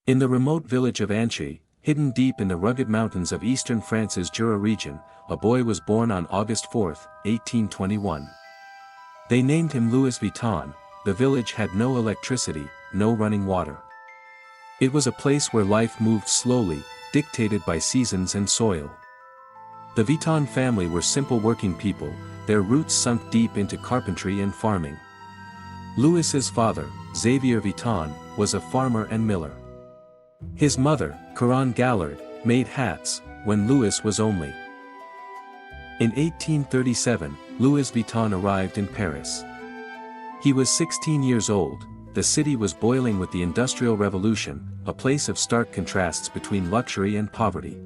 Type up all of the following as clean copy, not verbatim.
In the remote village of Anchay, hidden deep in the rugged mountains of eastern France's Jura region, a boy was born on August 4, 1821. They named him Louis Vuitton. The village had no electricity, no running water. It was a place where life moved slowly, dictated by seasons and soil. The Vittoun family were simple working people, their roots sunk deep into carpentry and farming. Louis's father, Xavier Vittoun, was a farmer and miller. His mother, Caron Gallard, made hats, when Louis was only. In 1837, Louis Vuitton arrived in Paris. He was 16 years old. The city was boiling with the Industrial Revolution, a place of stark contrasts between luxury and poverty.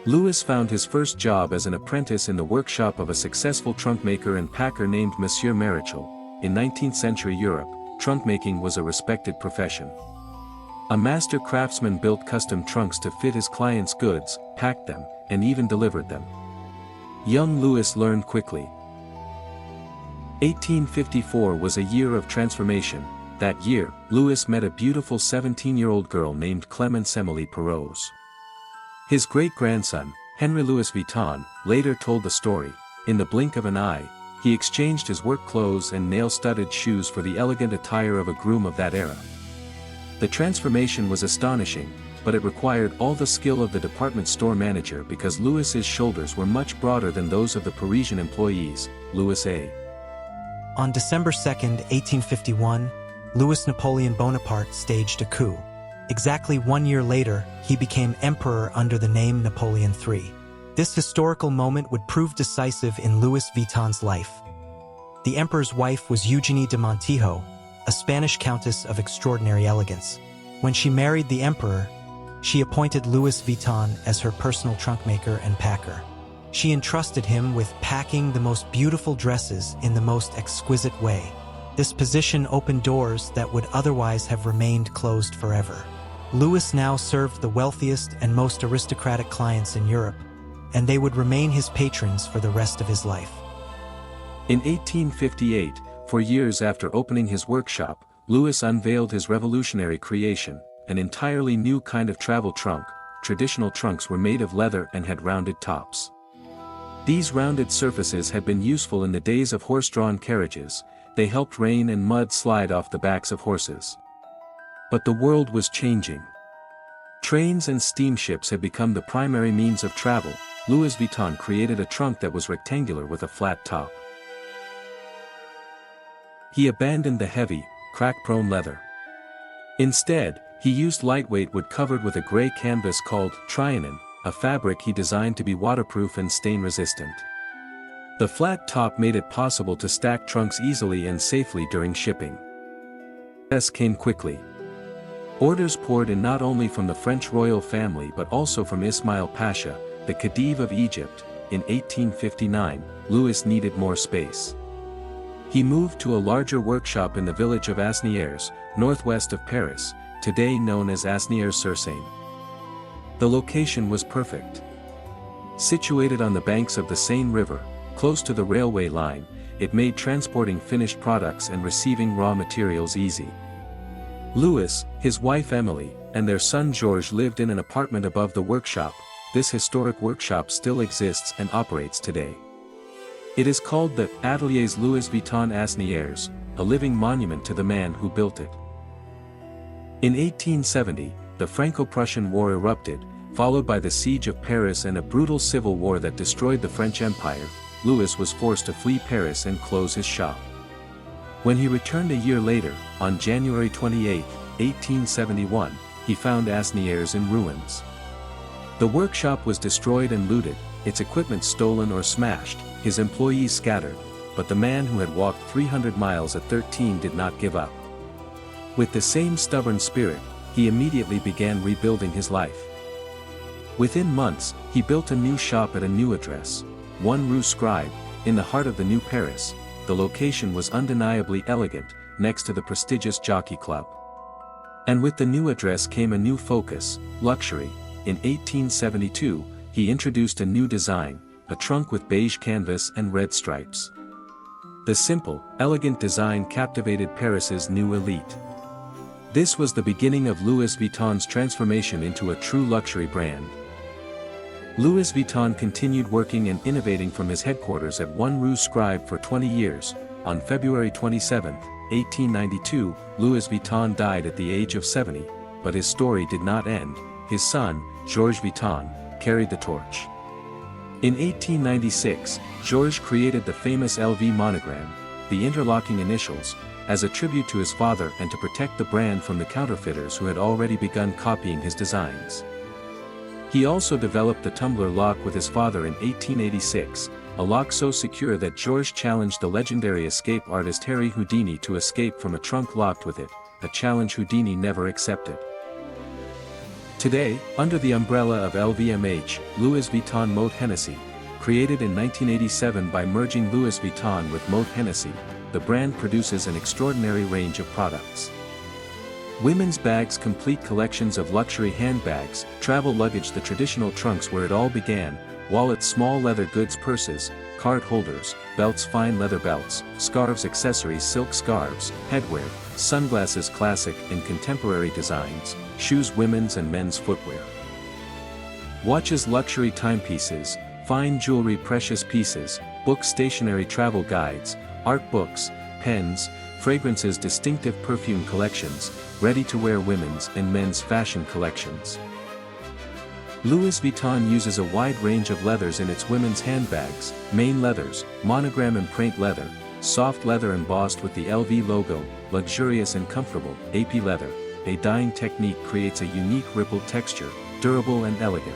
Louis found his first job as an apprentice in the workshop of a successful trunkmaker and packer named Monsieur Marichal. In 19th-century Europe, trunkmaking was a respected profession. A master craftsman built custom trunks to fit his clients' goods, packed them, and even delivered them. Young Louis learned quickly. 1854 was a year of transformation. That year, Louis met a beautiful 17-year-old girl named Clémence-Emilie Parriaux. His great-grandson, Henry Louis Vuitton, later told the story. In the blink of an eye, he exchanged his work clothes and nail-studded shoes for the elegant attire of a groom of that era. The transformation was astonishing, but it required all the skill of the department store manager because Louis's shoulders were much broader than those of the Parisian employees. Louis A. On December 2, 1851, Louis Napoleon Bonaparte staged a coup. Exactly 1 year later, he became emperor under the name Napoleon III. This historical moment would prove decisive in Louis Vuitton's life. The emperor's wife was Eugénie de Montijo, a Spanish countess of extraordinary elegance. When she married the emperor, she appointed Louis Vuitton as her personal trunkmaker and packer. She entrusted him with packing the most beautiful dresses in the most exquisite way. This position opened doors that would otherwise have remained closed forever. Louis now served the wealthiest and most aristocratic clients in Europe, and they would remain his patrons for the rest of his life. In 1858, 4 years after opening his workshop, Louis unveiled his revolutionary creation, an entirely new kind of travel trunk. Traditional trunks were made of leather and had rounded tops. These rounded surfaces had been useful in the days of horse-drawn carriages. They helped rain and mud slide off the backs of horses. But the world was changing. Trains and steamships had become the primary means of travel. Louis Vuitton created a trunk that was rectangular with a flat top. He abandoned the heavy, crack-prone leather. Instead, he used lightweight wood covered with a gray canvas called trianon, a fabric he designed to be waterproof and stain-resistant. The flat top made it possible to stack trunks easily and safely during shipping. Success came quickly. Orders poured in not only from the French royal family but also from Ismail Pasha, the Khedive of Egypt. In 1859, Louis needed more space. He moved to a larger workshop in the village of Asnières, northwest of Paris, today known as Asnières-sur-Seine. The location was perfect. Situated on the banks of the Seine River, close to the railway line, it made transporting finished products and receiving raw materials easy. Louis, his wife Emily, and their son Georges lived in an apartment above the workshop. This historic workshop still exists and operates today. It is called the Ateliers Louis Vuitton Asnières, a living monument to the man who built it. In 1870, the Franco-Prussian War erupted, followed by the siege of Paris and a brutal civil war that destroyed the French Empire. Louis was forced to flee Paris and close his shop. When he returned a year later, on January 28, 1871, he found Asnières in ruins. The workshop was destroyed and looted, its equipment stolen or smashed, his employees scattered, but the man who had walked 300 miles at 13 did not give up. With the same stubborn spirit, he immediately began rebuilding his life. Within months, he built a new shop at a new address, 1 Rue Scribe, in the heart of the New Paris. The location was undeniably elegant, next to the prestigious Jockey Club. And with the new address came a new focus, luxury. In 1872, he introduced a new design, a trunk with beige canvas and red stripes. The simple, elegant design captivated Paris's new elite. This was the beginning of Louis Vuitton's transformation into a true luxury brand. Louis Vuitton continued working and innovating from his headquarters at 1 Rue Scribe for 20 years. On February 27, 1892, Louis Vuitton died at the age of 70, but his story did not end. His son, Georges Vuitton, carried the torch. In 1896, Georges created the famous LV monogram, the interlocking initials, as a tribute to his father and to protect the brand from the counterfeiters who had already begun copying his designs. He also developed the tumbler lock with his father in 1886, a lock so secure that Georges challenged the legendary escape artist Harry Houdini to escape from a trunk locked with it, a challenge Houdini never accepted. Today, under the umbrella of LVMH, Louis Vuitton Moët Hennessy, created in 1987 by merging Louis Vuitton with Moët Hennessy, the brand produces an extraordinary range of products. Women's bags, complete collections of luxury handbags, travel luggage, the traditional trunks where it all began, wallets, small leather goods, purses, card holders, belts, fine leather belts, scarves, accessories, silk scarves, headwear, sunglasses, classic and contemporary designs, shoes, women's and men's footwear. Watches, luxury timepieces, fine jewelry, precious pieces, books, stationery, travel guides, art books, pens, fragrances, distinctive perfume collections, ready-to-wear women's and men's fashion collections. Louis Vuitton uses a wide range of leathers in its women's handbags, main leathers, monogram and print leather, soft leather embossed with the LV logo, luxurious and comfortable, AP leather, a dyeing technique creates a unique rippled texture, durable and elegant.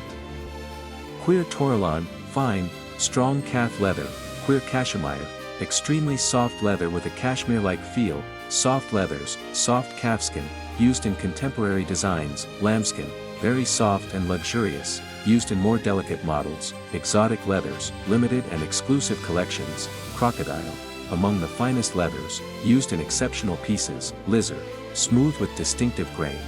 Cuir Tourlon, fine, strong calf leather, cuir cachemire, extremely soft leather with a cashmere-like feel, soft leathers, soft calfskin, used in contemporary designs, lambskin, very soft and luxurious, used in more delicate models, exotic leathers, limited and exclusive collections, crocodile, among the finest leathers, used in exceptional pieces, lizard, smooth with distinctive grain.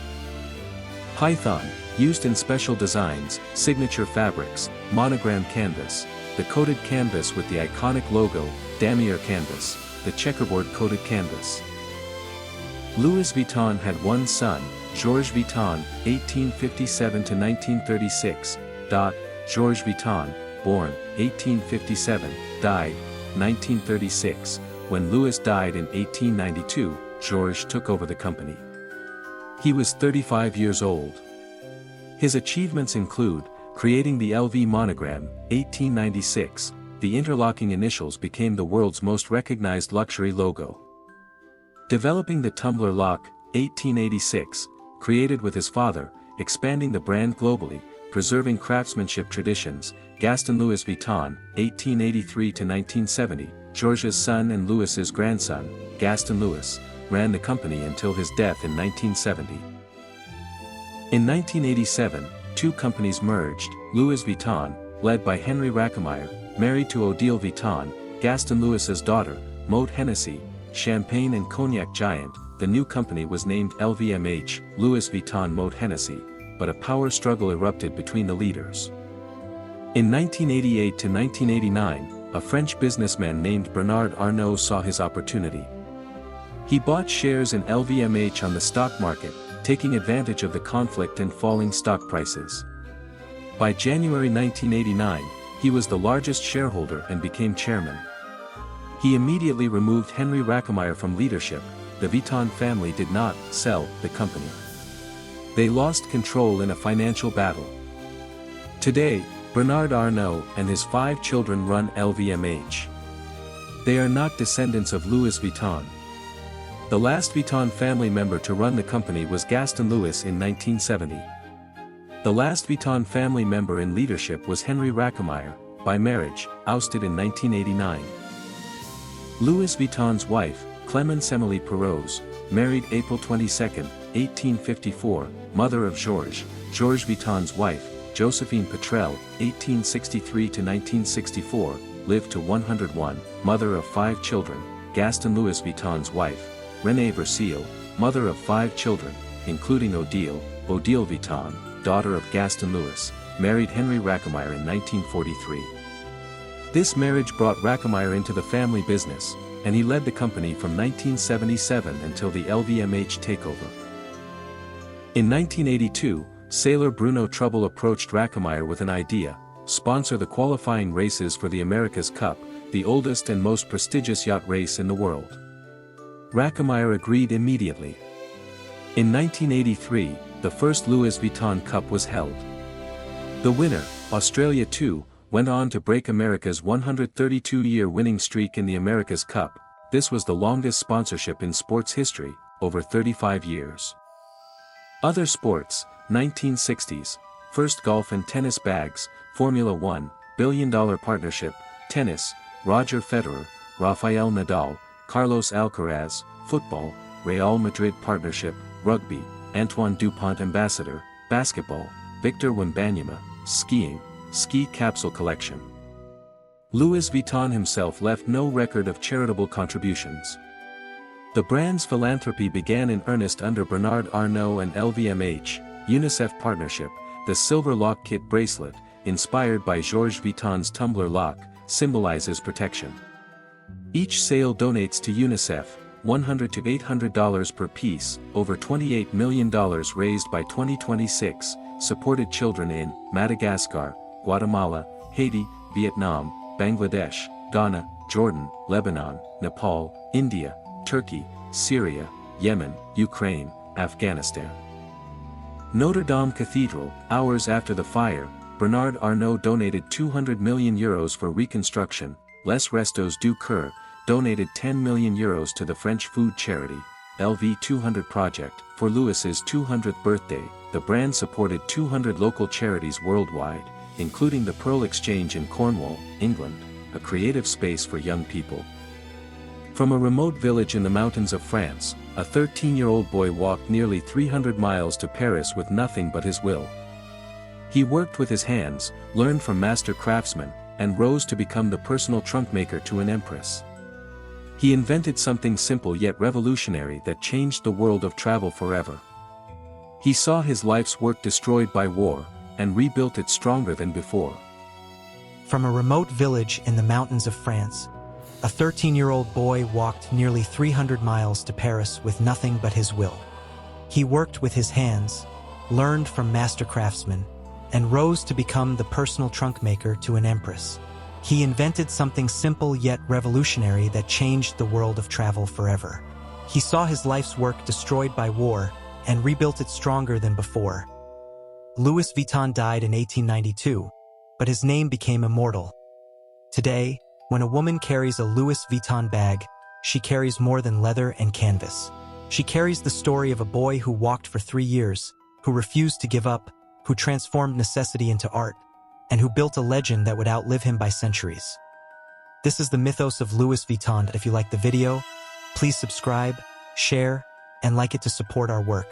Python, used in special designs, signature fabrics, monogram canvas, the coated canvas with the iconic logo, damier canvas, the checkerboard coated canvas. Louis Vuitton had one son, Georges Vuitton, 1857 to 1936. Georges Vuitton, born 1857, died 1936. When Louis died in 1892, Georges took over the company. He was 35 years old. His achievements include creating the LV monogram, 1896. The interlocking initials became the world's most recognized luxury logo. Developing the tumbler lock, 1886, created with his father, expanding the brand globally, preserving craftsmanship traditions, Gaston Louis Vuitton, 1883 to 1970, Georges' son and Louis's grandson, Gaston Louis, ran the company until his death in 1970. In 1987, two companies merged, Louis Vuitton, led by Henri Racquemire, married to Odile Vuitton, Gaston Louis's daughter, Moët Hennessy, champagne and cognac giant. The new company was named LVMH, Louis Vuitton Moët Hennessy, but a power struggle erupted between the leaders. In 1988 to 1989, a French businessman named Bernard Arnault saw his opportunity. He bought shares in LVMH on the stock market, taking advantage of the conflict and falling stock prices. By January 1989, he was the largest shareholder and became chairman. He immediately removed Henri Racquemire from leadership. The Vuitton family did not sell the company. They lost control in a financial battle. Today, Bernard Arnault and his 5 children run LVMH. They are not descendants of Louis Vuitton. The last Vuitton family member to run the company was Gaston Louis in 1970. The last Vuitton family member in leadership was Henri Racquemire, by marriage, ousted in 1989. Louis Vuitton's wife, Clémence-Emilie Parriaux, married April 22, 1854, mother of Georges Vuitton's wife, Josephine Petrel, 1863 to 1964, lived to 101, mother of 5 children, Gaston Louis Vuitton's wife, Renée Versailles, mother of 5 children, including Odile Vuitton, daughter of Gaston Louis, married Henri Racquemire in 1943. This marriage brought Racquemire into the family business, and he led the company from 1977 until the LVMH takeover. In 1982, sailor Bruno Trouble approached Rackmeyer with an idea: sponsor the qualifying races for the America's Cup, the oldest and most prestigious yacht race in the world. Rackmeyer agreed immediately. In 1983, the first Louis Vuitton Cup was held. The winner, Australia 2, went on to break America's 132-year winning streak in the America's Cup. This was the longest sponsorship in sports history, over 35 years. Other sports, 1960s, first golf and tennis bags, Formula One, billion-dollar partnership, tennis, Roger Federer, Rafael Nadal, Carlos Alcaraz, football, Real Madrid partnership, rugby, Antoine Dupont ambassador, basketball, Victor Wembanyama, skiing, ski capsule collection. Louis Vuitton himself left no record of charitable contributions. The brand's philanthropy began in earnest under Bernard Arnault and LVMH, UNICEF partnership, the silver lock kit bracelet, inspired by Georges Vuitton's tumbler lock, symbolizes protection. Each sale donates to UNICEF, $100 to $800 per piece, over $28 million raised by 2026, supported children in Madagascar, Guatemala, Haiti, Vietnam, Bangladesh, Ghana, Jordan, Lebanon, Nepal, India, Turkey, Syria, Yemen, Ukraine, Afghanistan. Notre Dame Cathedral, hours after the fire, Bernard Arnault donated €200 million for reconstruction. Les Restos du Cœur donated €10 million to the French food charity, LV200 Project. For Louis's 200th birthday, the brand supported 200 local charities worldwide, including the Pearl Exchange in Cornwall, England, a creative space for young people. From a remote village in the mountains of France, a 13-year-old boy walked nearly 300 miles to Paris with nothing but his will. He worked with his hands, learned from master craftsmen, and rose to become the personal trunk maker to an empress. He invented something simple yet revolutionary that changed the world of travel forever. He saw his life's work destroyed by war, and rebuilt it stronger than before. From a remote village in the mountains of France, a 13-year-old boy walked nearly 300 miles to Paris with nothing but his will. He worked with his hands, learned from master craftsmen, and rose to become the personal trunk maker to an empress. He invented something simple yet revolutionary that changed the world of travel forever. He saw his life's work destroyed by war, and rebuilt it stronger than before. Louis Vuitton died in 1892, but his name became immortal. Today, when a woman carries a Louis Vuitton bag, she carries more than leather and canvas. She carries the story of a boy who walked for 3 years, who refused to give up, who transformed necessity into art, and who built a legend that would outlive him by centuries. This is the mythos of Louis Vuitton. If you like the video, please subscribe, share, and like it to support our work.